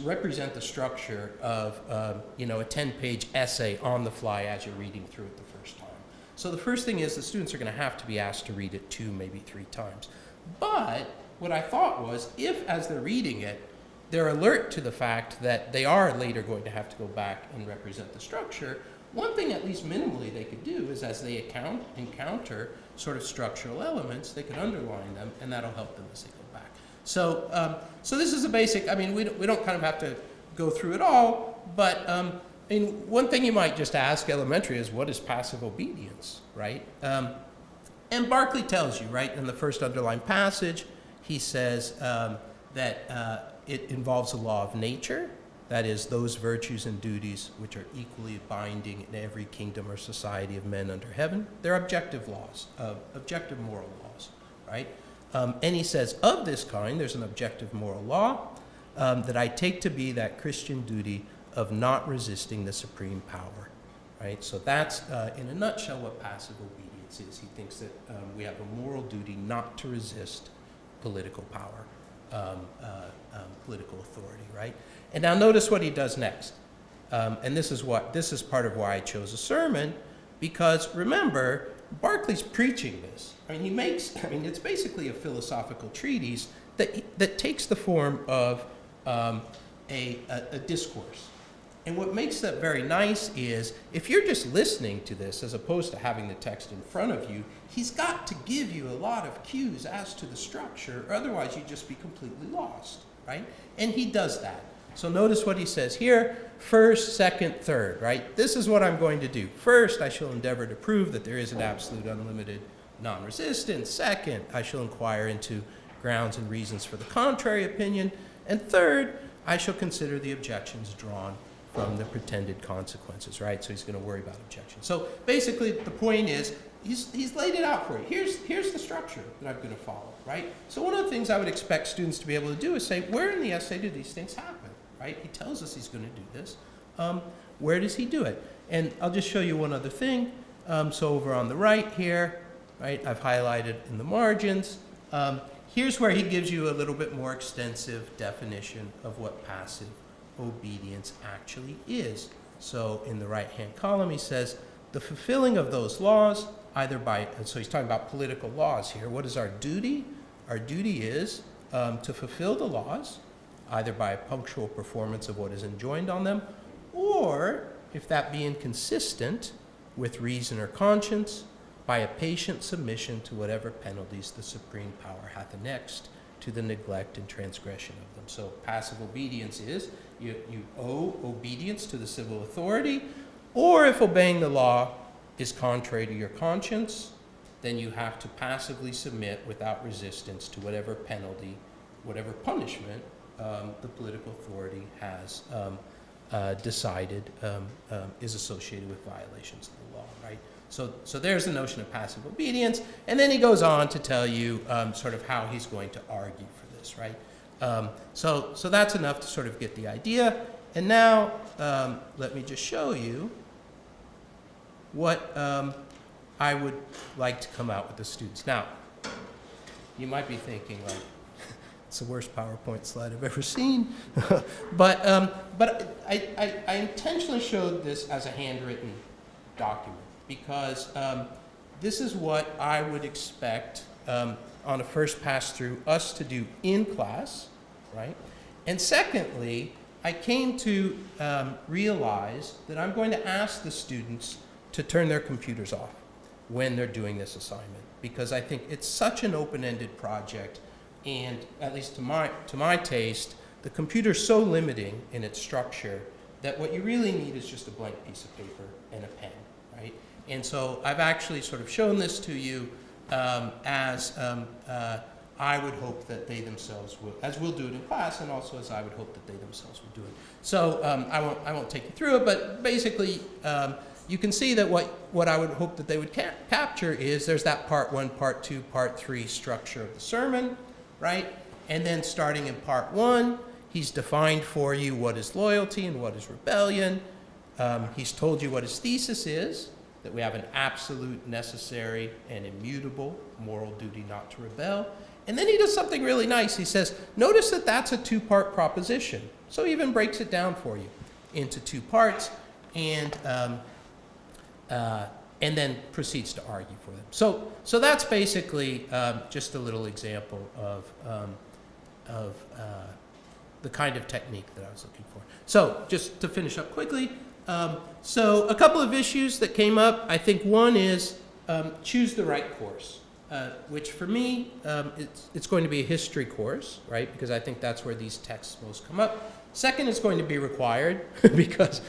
represent the structure of, a 10-page essay on the fly as you're reading through it the first time. So the first thing is the students are going to have to be asked to read it 2, maybe 3 times. But what I thought was, if as they're reading it, they're alert to the fact that they are later going to have to go back and represent the structure, one thing at least minimally they could do is as they encounter sort of structural elements, they could underline them, and that'll help them as they go back. So, so this is a basic, I mean, we don't kind of have to go through it all, but one thing you might just ask elementary is, what is passive obedience, right? And Berkeley tells you, right, in the first underlined passage, he says that it involves a law of nature, that is, those virtues and duties which are equally binding in every kingdom or society of men under heaven. They're objective laws, objective moral laws, right? And he says, of this kind, there's an objective moral law that I take to be that Christian duty of not resisting the supreme power, right? So that's, in a nutshell, what passive obedience is. He thinks that we have a moral duty not to resist political power, political authority, right? And now notice what he does next. And this is part of why I chose a sermon, because remember, Berkeley's preaching this. I mean, it's basically a philosophical treatise that takes the form of a discourse. And what makes that very nice is, if you're just listening to this as opposed to having the text in front of you, he's got to give you a lot of cues as to the structure, or otherwise you'd just be completely lost, right? And he does that. So notice what he says here, first, second, third, right? This is what I'm going to do. First, I shall endeavor to prove that there is an absolute unlimited non-resistance. Second, I shall inquire into grounds and reasons for the contrary opinion. And third, I shall consider the objections drawn from the pretended consequences, right? So he's going to worry about objections. So basically, the point is, he's laid it out for you. Here's the structure that I'm going to follow, right? So one of the things I would expect students to be able to do is say, where in the essay do these things happen, right? He tells us he's going to do this. Where does he do it? And I'll just show you one other thing. So over on the right here, right, I've highlighted in the margins. Here's where he gives you a little bit more extensive definition of what passive obedience actually is. So in the right-hand column, he says, the fulfilling of those laws, either by, so he's talking about political laws here. What is our duty? Our duty is to fulfill the laws, either by a punctual performance of what is enjoined on them, or, if that be inconsistent with reason or conscience, by a patient submission to whatever penalties the supreme power hath annexed to the neglect and transgression of them. So passive obedience is, you owe obedience to the civil authority, or if obeying the law is contrary to your conscience, then you have to passively submit without resistance to whatever penalty, whatever punishment the political authority has decided is associated with violations of the law, right? So there's the notion of passive obedience, and then he goes on to tell you sort of how he's going to argue for this, right? So that's enough to sort of get the idea. And now let me just show you what I would like to come out with the students. Now, you might be thinking, like, it's the worst PowerPoint slide I've ever seen. but I intentionally showed this as a handwritten document because this is what I would expect on a first pass through us to do in class, right? And secondly, I came to realize that I'm going to ask the students to turn their computers off when they're doing this assignment, because I think it's such an open-ended project, and at least to my taste, the computer's so limiting in its structure that what you really need is just a blank piece of paper and a pen, right? And so I've actually sort of shown this to you as I would hope that they themselves will, as we'll do it in class, and also as I would hope that they themselves will do it. So I won't take you through it, but basically you can see that what I would hope that they would capture is there's that part 1, part 2, part 3 structure of the sermon, right? And then starting in part 1, he's defined for you what is loyalty and what is rebellion. He's told you what his thesis is, that we have an absolute, necessary, and immutable moral duty not to rebel. And then he does something really nice. He says, notice that that's a 2-part proposition. So he even breaks it down for you into 2 parts and then proceeds to argue for them. So that's basically just a little example of the kind of technique that I was looking for. So just to finish up quickly, so a couple of issues that came up. I think one is choose the right course, which for me, it's going to be a history course, right? Because I think that's where these texts most come up. Second, it's going to be required because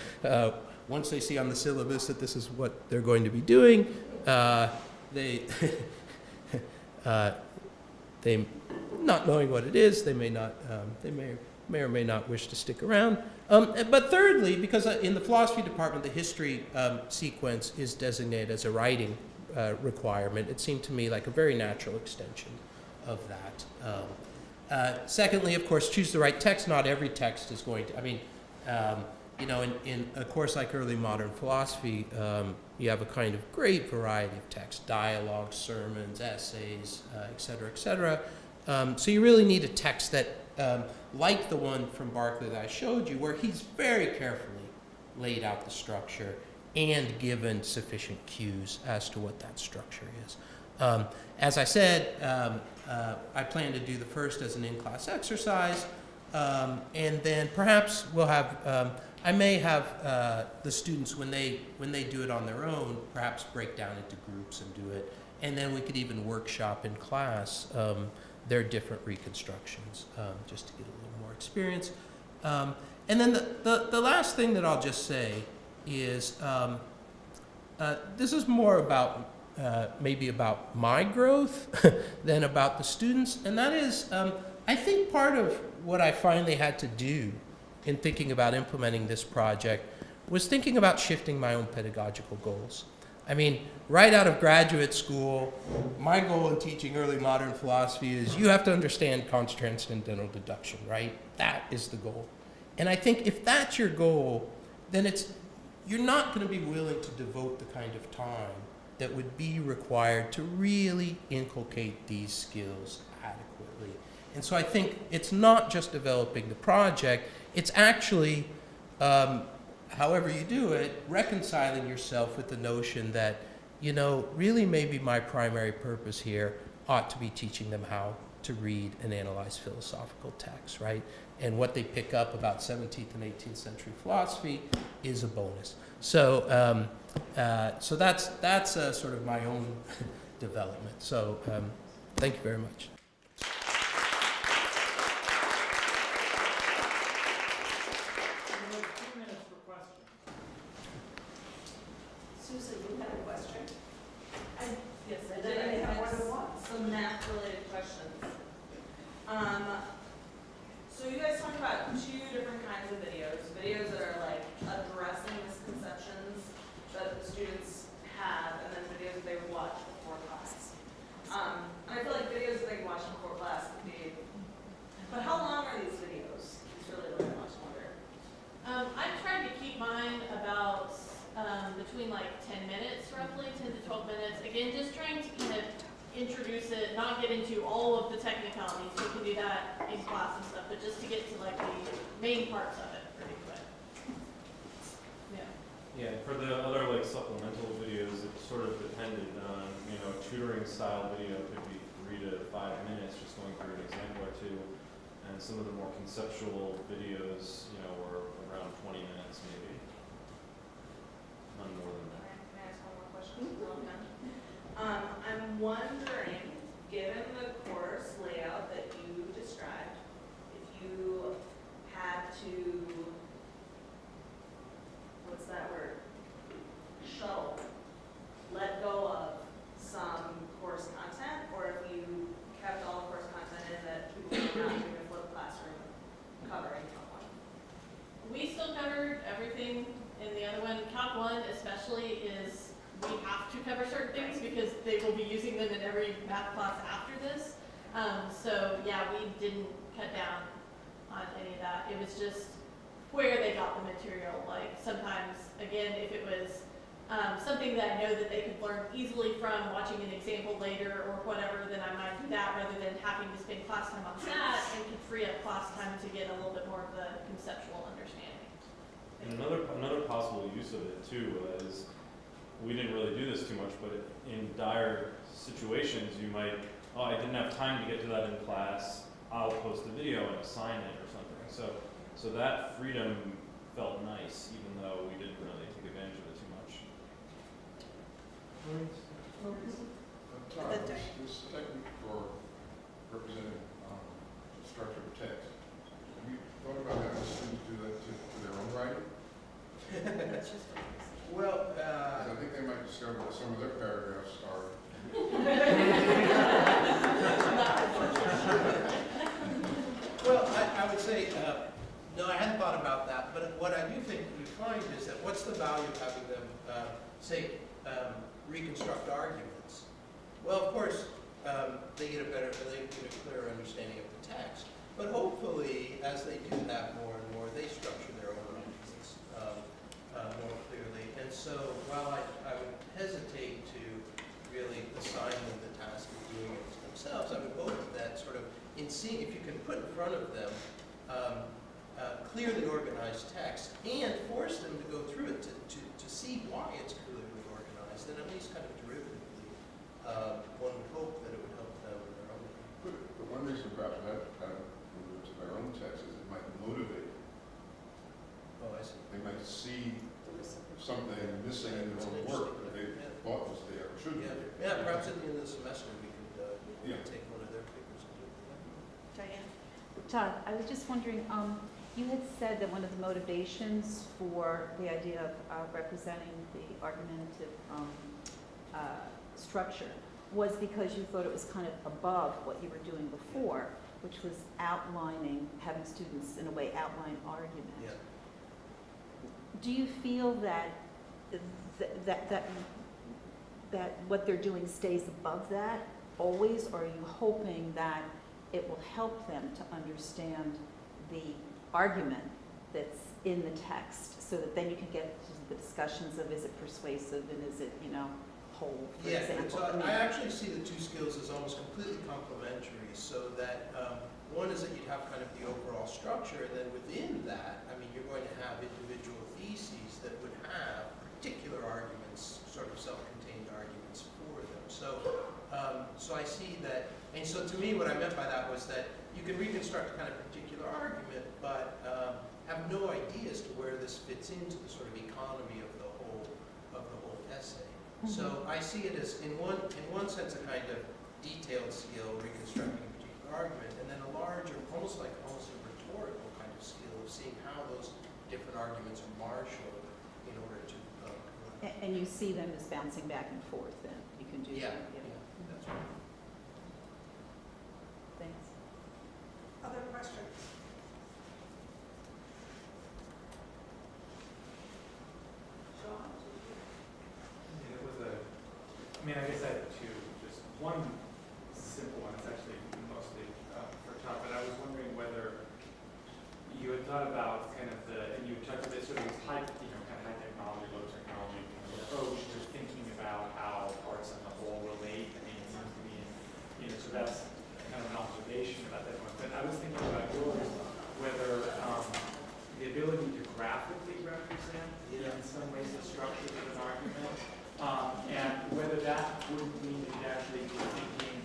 once they see on the syllabus that this is what they're going to be doing, they not knowing what it is, they may or may not wish to stick around. But thirdly, because in the philosophy department, the history sequence is designated as a writing requirement, it seemed to me like a very natural extension of that. Secondly, of course, choose the right text. Not every text is going to, in a course like early modern philosophy, you have a kind of great variety of texts, dialogues, sermons, essays, et cetera, et cetera. So you really need a text that, like the one from Barclay that I showed you, where he's very carefully laid out the structure and given sufficient cues as to what that structure is. As I said, I plan to do the first as an in-class exercise, and then perhaps we'll have, I may have the students, when they do it on their own, perhaps break down into groups and do it, and then we could even workshop in class their different reconstructions, just to get a little more experience. And then the last thing that I'll just say is this is more about maybe about my growth than about the students, and that is I think part of what I finally had to do in thinking about implementing this project was thinking about shifting my own pedagogical goals. I mean, right out of graduate school, my goal in teaching early modern philosophy is you have to understand transcendental deduction, right? That is the goal. And I think if that's your goal, then you're not going to be willing to devote the kind of time that would be required to really inculcate these skills adequately. And so I think it's not just developing the project, it's actually, however you do it, reconciling yourself with the notion that, really maybe my primary purpose here ought to be teaching them how to read and analyze philosophical texts, right? And what they pick up about 17th and 18th century philosophy is a bonus. So, so that's sort of my own development. So, thank you very much. Susan, you had a question? Yes, I And did. then I have have one more. some math-related questions. So you guys talked about 2 different kinds of videos. Videos that are like addressing misconceptions that the students have, and then videos that they would watch before class. And I feel like videos that they watch before class would be, but how long are these videos? It's really what I want to wonder. I've tried to keep mine about between like 10 minutes, roughly 10 to 12 minutes. Again, just trying to kind of introduce it, not get into all of the technicalities. We can do that in class and stuff, but just to get to like the main parts of it pretty quick. Yeah. Yeah, for the other like supplemental videos, it sort of depended on, tutoring style video could be 3 to 5 minutes, just going through an example or 2. And some of the more conceptual videos, were around 20 minutes maybe. None more than that. Can I ask one more question? I'm wondering, given the course layout that you described, if you Talk 1 especially is we have to cover certain things because they will be using them in every math class after this. So yeah, we didn't cut down on any of that. It was just where they got the material. Like sometimes, again, if it was something that I know that they could learn easily from watching an example later or whatever, then I might do that rather than having to spend class time on that and could free up class time to get a little bit more of the conceptual understanding. And another possible use of it too is, we didn't really do this too much, but in dire situations you might, oh, I didn't have time to get to that in class, I'll post a video and assign it or something. So that freedom felt nice, even though we didn't really take advantage of it too much. Todd, this technique for representing structured text, have you thought about having students do that to their own writing? Well, 'Cause I think they might discover that some of their paragraphs are. well, I would say, no, I hadn't thought about that, but what I do think we find is that what's the value of having them, say, reconstruct arguments? Well, of course, they get a clearer understanding of the text, but hopefully, as they do that more and more, they structure their own arguments more clearly. And so, while I would hesitate to really assign them the task of doing it themselves, I would hope that sort of in seeing, if you can put in front of them clearly organized text and force them to go through it to see why it's clearly organized, then at least kind of derivatively, one would hope that it would help them in their own way. But one reason perhaps that move to their own text is it might motivate them. Oh, I see. They might see something missing in their own work that they thought was there or should be there. Yeah, perhaps at the end of the semester we could Yeah. take one of their papers and do it. Diane? Todd, I was just wondering, you had said that one of the motivations for the idea of representing the argumentative structure was because you thought it was kind of above what you were doing before, which was outlining, having students in a way outline argument. Yeah. Do you feel that that what they're doing stays above that always, or are you hoping that it will help them to understand the argument that's in the text, so that then you can get to the discussions of is it persuasive and is it, whole, for Yeah, example? so I actually see the two skills as almost completely complementary, so that one is that you'd have kind of the overall structure, and then within that, I mean, you're going to have individual theses that would have particular arguments, sort of self-contained arguments for them. So I see that, and so to me, what I meant by that was that you can reconstruct a kind of particular argument, but have no idea as to where this fits into the sort of economy of the whole essay. So I see it as, in one sense, a kind of detailed skill, reconstructing a particular argument, and then a larger, almost a rhetorical kind of skill of seeing how those different arguments are marshaled in order to. And you see them as bouncing back and forth, then you can do Yeah, that. yeah, that's right. Thanks. Other questions? Sean? It was I guess I have two. Just one simple one. It's actually mostly for Todd, but I was wondering whether you had thought about kind of and you talked about sort of this high technology, low technology kind of approach to thinking about how parts of the whole relate. I mean, it seems to me, so that's kind of an observation about that one. But I was thinking about yours, whether the ability to graphically represent in some ways the structure of an argument, and whether that would mean that you'd actually be thinking,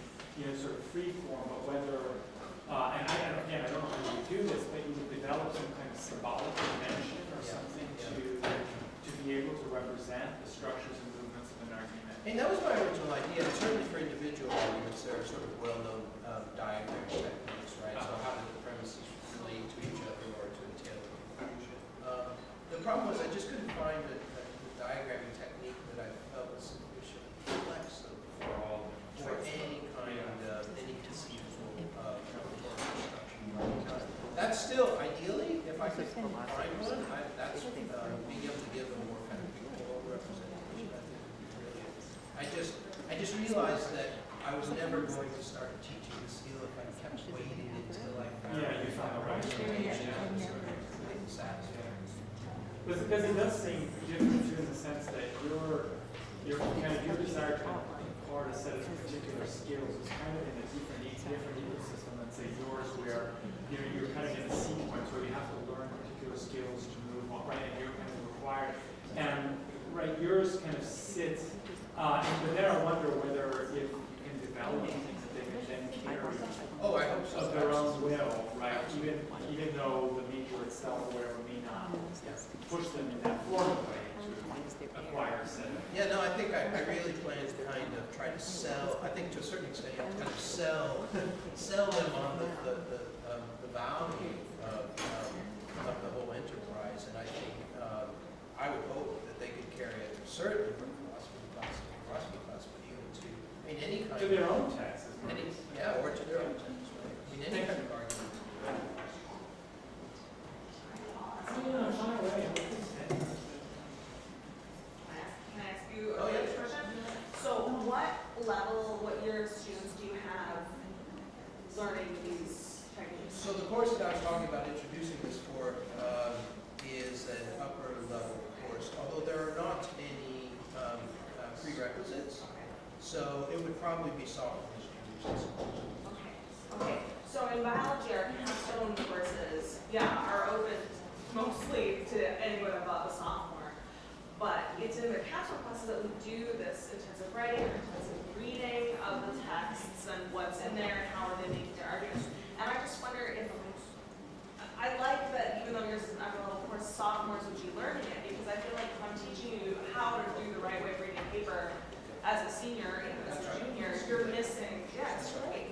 sort of free form, but whether, and I don't know how you do this, but you would develop some kind of symbolic dimension or something to be able to represent the structures and movements of an argument. And that was my original idea. And certainly for individual arguments, there are sort of well-known diagram techniques, right? So how do the premises relate to each other or to entail a conclusion? The problem was I just couldn't find a diagramming technique that I felt was sufficiently flexible for any kind of any conceivable rhetorical structure. That's still ideally, if I could find one, that's being able to give a more kind of was never going to start teaching the skill if I kept waiting until I found Yeah, you found the right satisfied. Because it does seem different too in the sense that your desire to impart a set of particular skills is kind of in a different ecosystem than say yours, where you're kind of in a sequence where you have to learn particular skills to move on, right? And you're kind of required. And right, yours kind of sits. But then I wonder whether if you can develop things that they can then carry. Oh, I hope so. Of their own will, right? Even though the major itself or whatever may not push them in that formal way to acquire a set of. Yeah, no, I think I really plan to kind of try to sell, I think to a certain extent, you have to kind of sell them on the value of the whole enterprise. And I think, I would hope that they could carry it certainly from philosophy class, but even to, I mean, any kind To their own texts. yeah, or to their own text, right? I mean, any kind of argument. Can I ask you Oh, a yeah. question? So what year students do you have learning these techniques? So the course that I was talking about introducing this for is an upper level course, although there are not any prerequisites. So it would probably be sophomores. Okay. So in biology, our capstone courses, are open mostly to anyone above a sophomore. But it's in the capstone classes that we do this intensive writing, intensive reading of the texts and what's in there and how are they making their arguments. And I just wonder if, I like that even though yours is an upper level course, sophomores would be learning it, because I feel like if I'm teaching you how to do the right way of reading a paper as a senior, even as a junior, you're missing, it's great.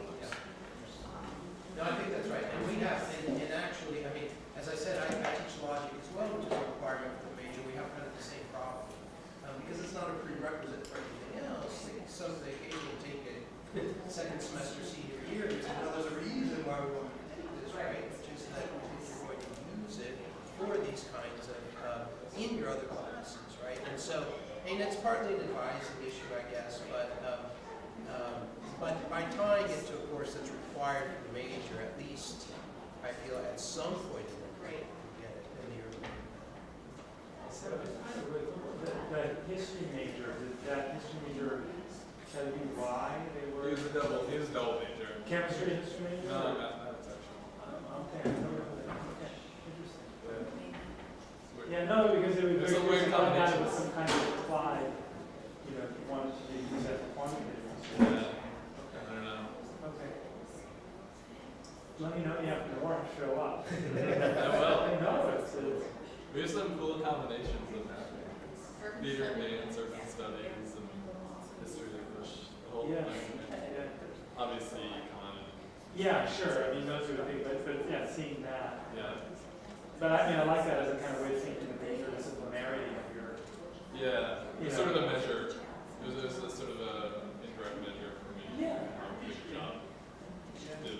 No, I think that's right. And we have, and actually, I mean, as I said, I teach logic as well, which is a requirement for the major. We have kind of the same problem. Because it's not a prerequisite for anything else. Like some of the occasionally take a second semester senior year, there's a reason why we want to take this, right? Which is that you're going to use it for these kinds of, in your other classes, right? And so, I mean, it's partly an advising issue, I guess, but by tying it to a course that's required for the major, at least I feel at some point in the grade you get it in the early. So the history major, did that history major tell you why they were? He was a double major. Chemistry history major? No, mathematics actually. Okay, I never heard of that. Okay, interesting. Yeah, no, because it was It's a very weird interesting. I thought combination. it was some kind of applied, wanted to be used as a quantitative. Yeah. I don't know. Okay. Let me know if you have more show up. I will. I know it's. We have some cool combinations of that. Theater and dance, urban studies, and history of the whole thing. Obviously, econ. Yeah, sure. I mean, those are the big, but yeah, seeing that. Yeah. But I mean, I like that as a kind of way of thinking the major disciplinarity of your. Yeah. It's sort of a measure. It was a sort of a indirect measure for me. Yeah. Good job. Did it